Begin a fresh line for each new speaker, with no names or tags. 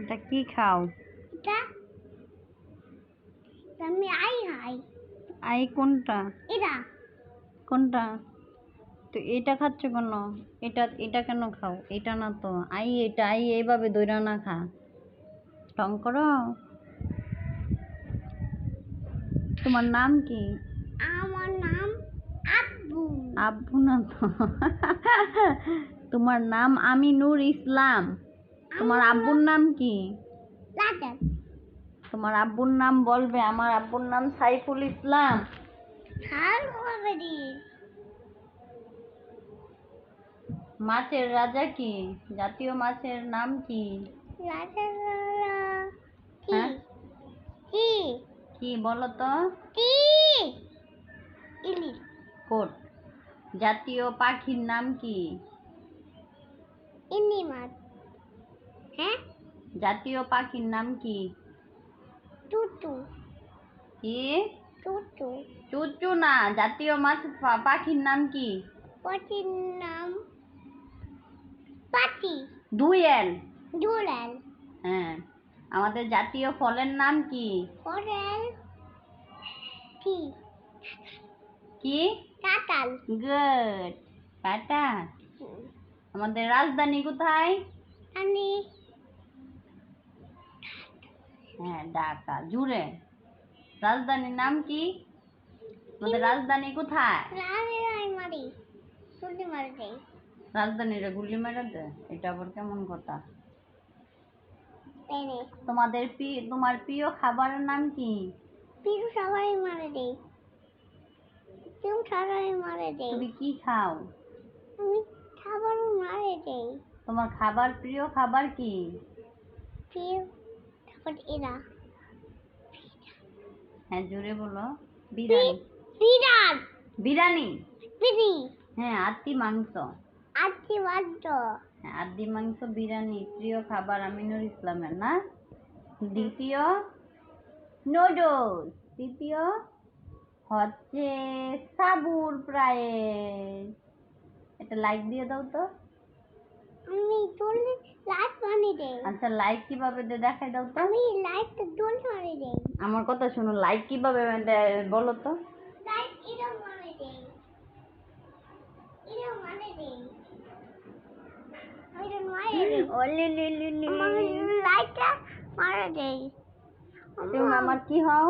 এটা কি খাও?
এটা আমি খাই।
আই কোনটা?
এটা
কোনটা? তো এটা খাচ্ছ কেন? এটা এটা কেন খাও? এটা না তো আই, এটা আই এইভাবে দইরা না খা। ঢং করো। তোমার নাম কি?
আমার নাম আব্বু।
আব্বু না তো। তোমার নাম আমিনুর ইসলাম। তোমার আব্বুর নাম কি?
লাটে
তোমার আব্বুর নাম বলবে। আমার আব্বুর নাম সাইফুল ইসলাম।
হাল হবে দি
মাছের রাজা কি? জাতীয় মাছের নাম কি?
লাটে কি
হ্যাঁ
কি
কি বলো তো?
কি ইলিশ
কোট। জাতীয় পাখির নাম কি?
ইনি মাছ। হ্যাঁ
জাতীয় পাখির নাম কি?
টুটু
কি?
টুটু
চুচু না, জাতীয় মাছ পাখির নাম কি?
পটির নাম পাটি
দুয়েল।
দুলাল
হ্যাঁ। আমাদের জাতীয় ফলের নাম কি?
ফরেল কি
কি?
কাঁঠাল
গুড। টাটা। আমাদের রাজধানী কোথায়?
আমি
হ্যাঁ, ঢাকা। জুড়ে। রাজধানীর নাম কি? আমাদের রাজধানী কোথায়?
মারি ছুটি মারি দেই
রাজধানীরা গুলি মেরে দেয়, এটা আবার কেমন কথা?
এনে
তোমার প্রিয় খাবারের নাম কি?
পিরু সবাই মারে দেই পিরু সবাই মারে দেই
তুমি কি খাও?
আমি খাবার মারে দেই
তোমার প্রিয় খাবার কি?
পিরু তারপর এরা
হ্যাঁ, জোরে বলো। বিরিয়ানি।
বিরাট
বিরিয়ানি।
বিরি
হ্যাঁ, আত্তি মাংস।
আজকে বাদ্য
হ্যাঁ, আত্তি মাংস বিরিয়ানি প্রিয় খাবার আমিনুর ইসলামের না? দ্বিতীয় নুডলস। তৃতীয় হচ্ছে সাবুর প্রাইস। এটা লাইক দিয়ে দাও তো।
আমি চলে লাইট মারি দেই
আচ্ছা, লাইক কিভাবে দেখাই দাও তো।
আমি লাইটটা দোল মারি দেই
আমার কথা শোনো, লাইক কিভাবে বলো তো।
লাইট এরকম মারি দেই এরকম মারি দেই আমি মারি দেই
ওলে
লাইটটা মারি দেই
তুমি আমার কি হও?